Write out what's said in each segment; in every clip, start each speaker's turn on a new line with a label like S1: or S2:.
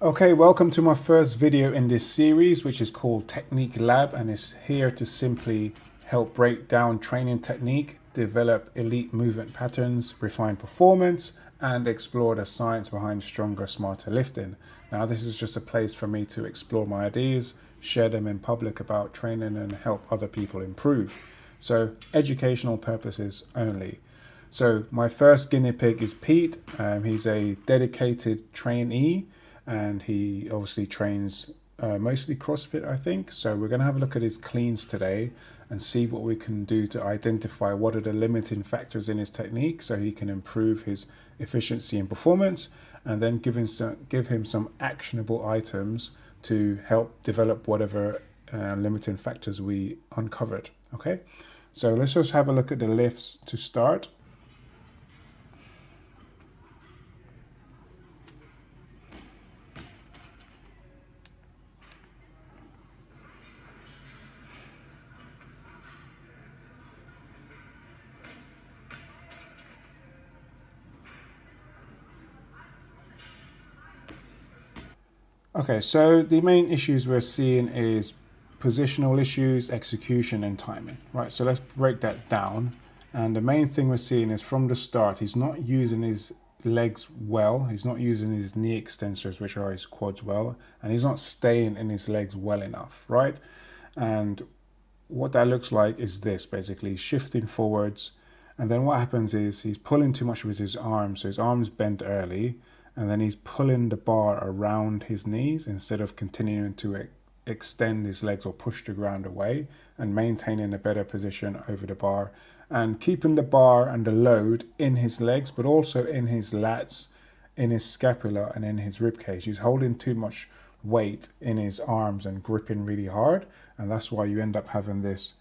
S1: Okay, welcome to my first video in this series, which is called Technique Lab, and it's here to simply help break down training technique, develop elite movement patterns, refine performance, and explore the science behind stronger, smarter lifting. Now, this is just a place for me to explore my ideas, share them in public about training, and help other people improve. So, educational purposes only. So, my first guinea pig is Pete. He's a dedicated trainee, and he obviously trains mostly CrossFit, I think. So we're going to have a look at his cleans today and see what we can do to identify what are the limiting factors in his technique so he can improve his efficiency and performance, and then give him some actionable items to help develop whatever limiting factors we uncovered. Okay, so let's just have a look at the lifts to start. Okay, so the main issues we're seeing is positional issues, execution, and timing, right? So let's break that down. And the main thing we're seeing is from the start, he's not using his legs well. He's not using his knee extensors, which are his quads, well, and he's not staying in his legs well enough, right? And what that looks like is this, basically shifting forwards. And then what happens is he's pulling too much with his arms. So his arms bend early, and then he's pulling the bar around his knees instead of continuing to extend his legs or push the ground away and maintaining a better position over the bar and keeping the bar and the load in his legs, but also in his lats, in his scapula, and in his rib cage. He's holding too much weight in his arms and gripping really hard, and that's why you end up having this.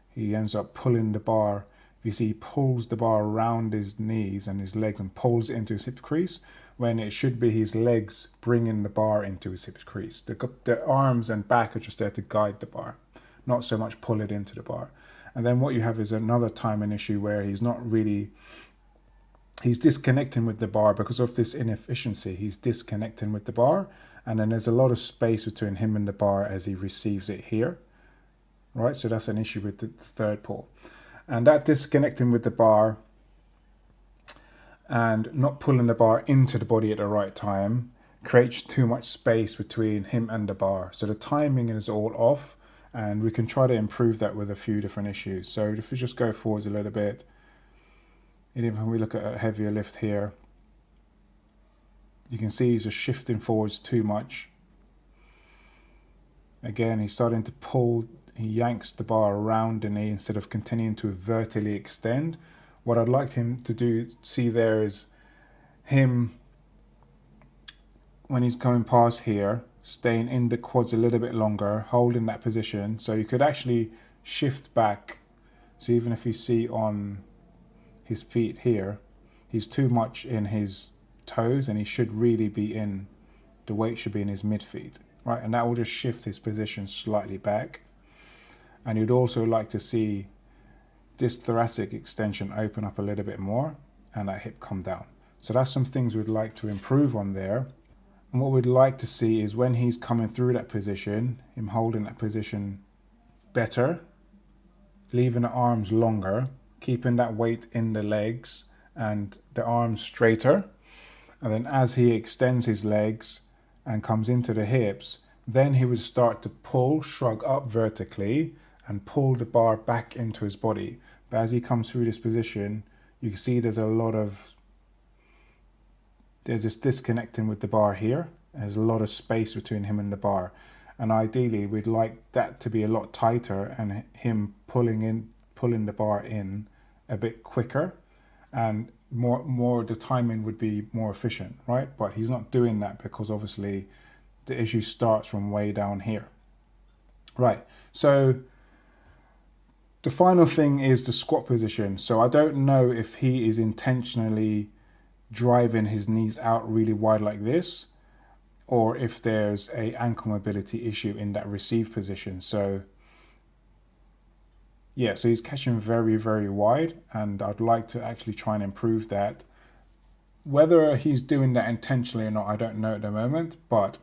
S1: He ends up pulling the bar. You see, he pulls the bar around his knees and his legs and pulls it into his hip crease, when it should be his legs bringing the bar into his hip crease. The arms and back are just there to guide the bar, not so much pull it into the bar. And then what you have is another timing issue where he's disconnecting with the bar because of this inefficiency. He's disconnecting with the bar, and then there's a lot of space between him and the bar as he receives it here, right? So that's an issue with the third pull. And that disconnecting with the bar and not pulling the bar into the body at the right time creates too much space between him and the bar. So the timing is all off, and we can try to improve that with a few different issues. So if we just go forwards a little bit, and even when we look at a heavier lift here, you can see he's just shifting forwards too much. Again, he's starting to pull, he yanks the bar around the knee instead of continuing to vertically extend. What I'd like him to see there is him, when he's coming past here, staying in the quads a little bit longer, holding that position. So you could actually shift back. So even if you see on his feet here, he's too much in his toes, and he should really be in, the weight should be in his mid feet, right? And that will just shift his position slightly back. And you'd also like to see this thoracic extension open up a little bit more and that hip come down. So that's some things we'd like to improve on there. And what we'd like to see is when he's coming through that position, him holding that position better, leaving the arms longer, keeping that weight in the legs and the arms straighter. And then as he extends his legs and comes into the hips, then he would start to pull, shrug up vertically and pull the bar back into his body. But as he comes through this position, you can see there's this disconnecting with the bar here. There's a lot of space between him and the bar. And ideally, we'd like that to be a lot tighter and him pulling the bar in a bit quicker, and more the timing would be more efficient, right? But he's not doing that because obviously the issue starts from way down here. Right, so the final thing is the squat position. So I don't know if he is intentionally driving his knees out really wide like this, or if there's a ankle mobility issue in that receive position. So yeah, so he's catching very, very wide, and I'd like to actually try and improve that. Whether he's doing that intentionally or not, I don't know at the moment, but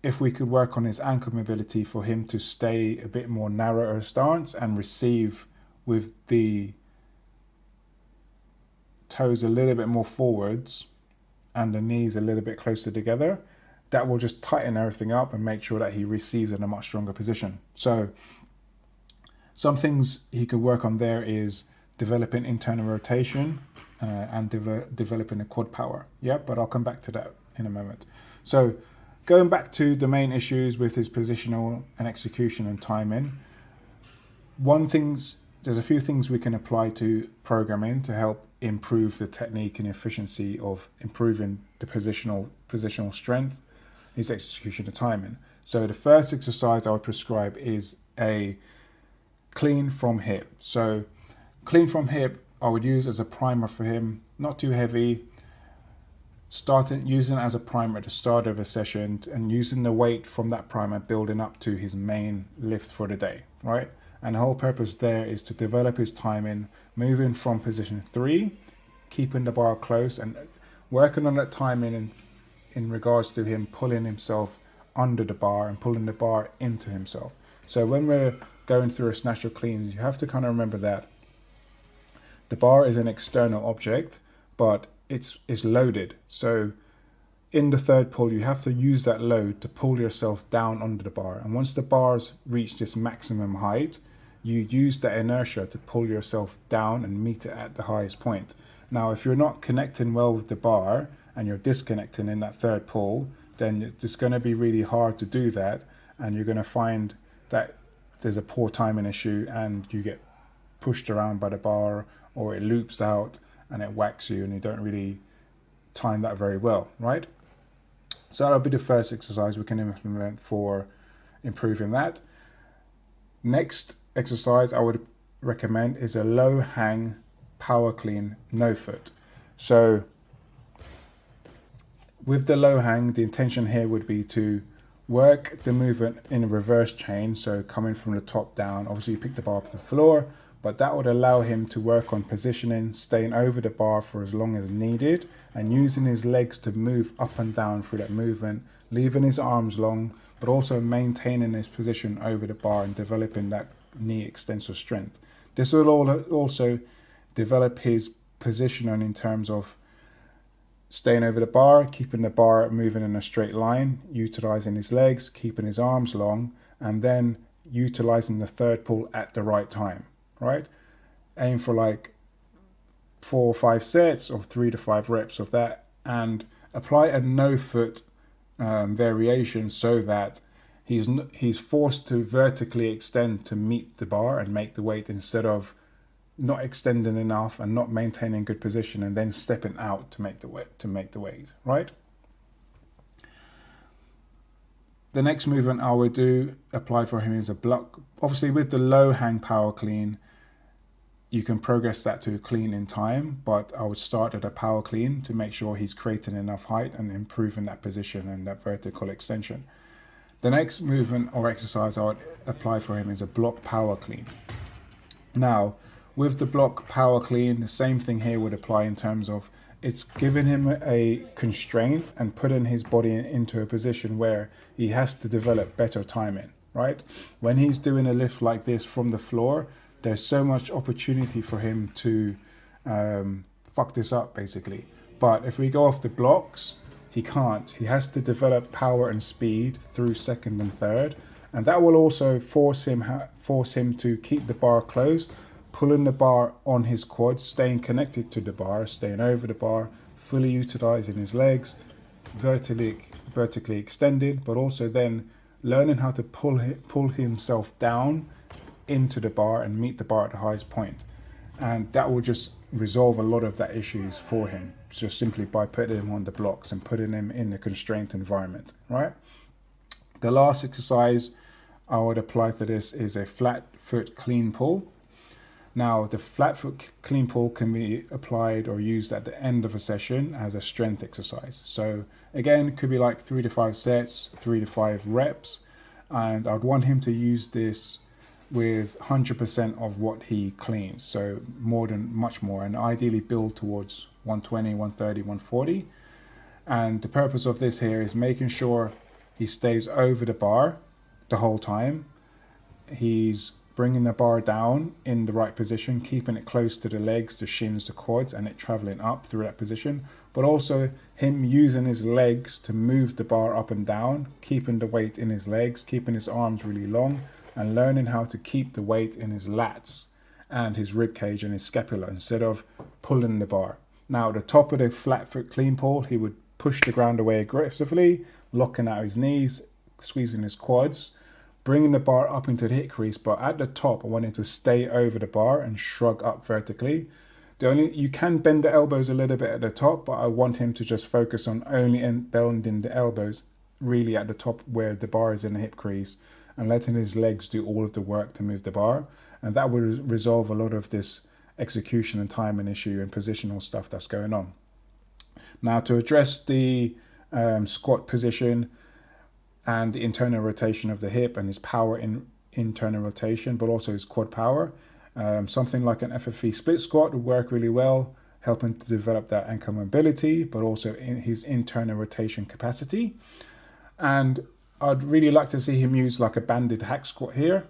S1: if we could work on his ankle mobility for him to stay a bit more narrower stance and receive with the toes a little bit more forwards and the knees a little bit closer together, that will just tighten everything up and make sure that he receives in a much stronger position. So some things he could work on there is developing internal rotation and developing a quad power. Yeah, but I'll come back to that in a moment. So going back to the main issues with his positional and execution and timing, there's a few things we can apply to programming to help improve the technique and efficiency of improving the positional strength, his execution and timing. So the first exercise I would prescribe is a clean from hip. So clean from hip I would use as a primer for him, not too heavy, using it as a primer at the start of a session and using the weight from that primer building up to his main lift for the day, right? And the whole purpose there is to develop his timing, moving from position 3, keeping the bar close and working on that timing in regards to him pulling himself under the bar and pulling the bar into himself. So when we're going through a snatch or clean, you have to kind of remember that the bar is an external object, but it's loaded. So in the third pull, you have to use that load to pull yourself down under the bar. And once the bars reach this maximum height, you use that inertia to pull yourself down and meet it at the highest point. Now, if you're not connecting well with the bar and you're disconnecting in that third pull, then it's going to be really hard to do that. And you're going to find that there's a poor timing issue and you get pushed around by the bar, or it loops out and it whacks you and you don't really time that very well, right? So that'll be the first exercise we can implement for improving that. Next exercise I would recommend is a low hang power clean no foot. So with the low hang, the intention here would be to work the movement in a reverse chain. So coming from the top down, obviously you pick the bar up to the floor, but that would allow him to work on positioning, staying over the bar for as long as needed and using his legs to move up and down through that movement, leaving his arms long, but also maintaining his position over the bar and developing that knee extensor strength. This will also develop his positioning in terms of staying over the bar, keeping the bar moving in a straight line, utilizing his legs, keeping his arms long, and then utilizing the third pull at the right time, right? Aim for like 4 or 5 sets or 3 to 5 reps of that, and apply a no foot variation so that he's forced to vertically extend to meet the bar and make the weight, instead of not extending enough and not maintaining good position and then stepping out to make the weight, right? The next movement I would apply for him is a block. Obviously with the low hang power clean, you can progress that to a clean in time, but I would start at a power clean to make sure he's creating enough height and improving that position and that vertical extension. The next movement or exercise I would apply for him is a block power clean. Now, with the block power clean, the same thing here would apply in terms of it's giving him a constraint and putting his body into a position where he has to develop better timing, right? When he's doing a lift like this from the floor, there's so much opportunity for him to fuck this up, basically. But if we go off the blocks, he can't. He has to develop power and speed through second and third, and that will also force him to keep the bar close, pulling the bar on his quads, staying connected to the bar, staying over the bar, fully utilizing his legs, vertically extended, but also then learning how to pull himself down into the bar and meet the bar at the highest point. And that will just resolve a lot of that issues for him, just simply by putting him on the blocks and putting him in a constrained environment, right? The last exercise I would apply to this is a flat foot clean pull. Now, the flat foot clean pull can be applied or used at the end of a session as a strength exercise. So again, it could be like 3 to 5 sets, 3 to 5 reps. And I'd want him to use this with 100% of what he cleans. So much more, and ideally build towards 120, 130, 140. And the purpose of this here is making sure He stays over the bar the whole time. He's bringing the bar down in the right position, keeping it close to the legs, the shins, the quads, and it traveling up through that position. But also him using his legs to move the bar up and down, keeping the weight in his legs, keeping his arms really long, and learning how to keep the weight in his lats and his rib cage and his scapula instead of pulling the bar. Now, at the top of the flat foot clean pull, he would push the ground away aggressively, locking out his knees, squeezing his quads, bringing the bar up into the hip crease, but at the top, I want him to stay over the bar and shrug up vertically. You can bend the elbows a little bit at the top, but I want him to just focus on only bending the elbows really at the top where the bar is in the hip crease and letting his legs do all of the work to move the bar. And that would resolve a lot of this execution and timing issue and positional stuff that's going on. Now, to address the squat position and the internal rotation of the hip and his power in internal rotation, but also his quad power, something like an FFE split squat would work really well, helping to develop that ankle mobility, but also in his internal rotation capacity. And I'd really like to see him use like a banded hack squat here,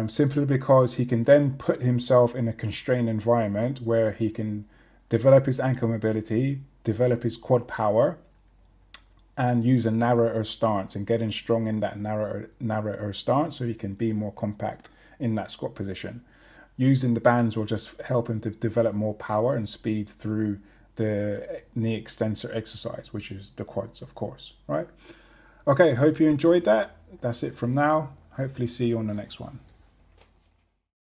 S1: simply because he can then put himself in a constrained environment where he can develop his ankle mobility, develop his quad power, and use a narrower stance and getting strong in that narrower stance so he can be more compact in that squat position. Using the bands will just help him to develop more power and speed through the knee extensor exercise, which is the quads, of course, right? Okay, hope you enjoyed that. That's it from now. Hopefully see you on the next one.